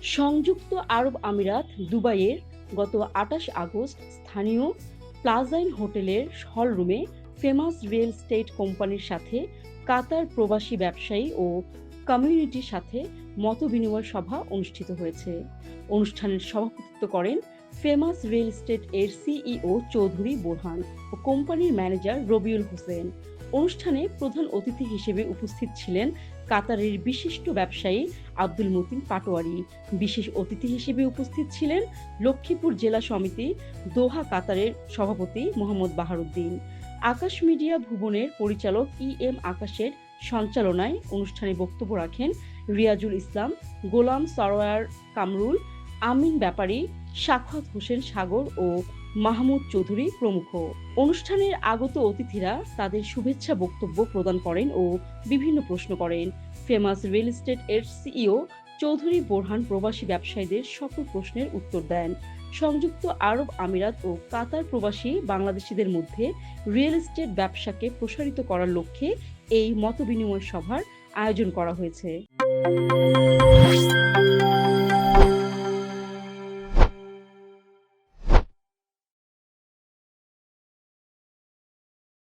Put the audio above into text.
সংযুক্ত আরব আমিরাত দুবাইয়ের গত ২৮ আগস্ট স্থানীয় প্লাজাইন হোটেলের হলরুমে ফেমাস রিয়েল এস্টেট কোম্পানির সাথে কাতার প্রবাসী ব্যবসায়ী ও কমিউনিটির সাথে মতবিনিময় সভা অনুষ্ঠিত হয়েছে। অনুষ্ঠানের সভাপতিত্ব করেন ফেমাস রিয়েল এস্টেট এর সিইও চৌধুরী বোরহান ও কোম্পানির ম্যানেজার রবিউল হোসেন। অনুষ্ঠানে প্রধান অতিথি হিসেবে উপস্থিত ছিলেন কাতারের বিশিষ্ট ব্যবসায়ী আব্দুল মতিন পাটোয়ারি। বিশেষ অতিথি হিসেবে উপস্থিত ছিলেন লক্ষ্মীপুর জেলা সমিতি দোহা কাতারের সভাপতি মোহাম্মদ বাহারুদ্দিন। আকাশ মিডিয়া ভুবনের পরিচালক এম আকাশের সঞ্চালনায় অনুষ্ঠানে বক্তব্য রাখেন রিয়াজুল ইসলাম, গোলাম সরোয়ার কামরুল, আমিন ব্যাপারী, সাখাওয়াত হোসেন সাগর ও মাহমুদ চৌধুরী প্রমুখ। অনুষ্ঠানের আগত অতিথিরা তাদের শুভেচ্ছা বক্তব্য প্রদান করেন ও বিভিন্ন প্রশ্ন করেন। ফেমাস রিয়েল এস্টেট এর সিইও চৌধুরী বোরহান প্রবাসী ব্যবসায়ীদের সকল প্রশ্নের উত্তর দেন। সংযুক্ত আরব আমিরাত ও কাতার প্রবাসী বাংলাদেশিদের মধ্যে রিয়েল এস্টেট ব্যবসাকে প্রসারিত করার লক্ষ্যে এই মতবিনিময় সভার আয়োজন করা হয়েছে।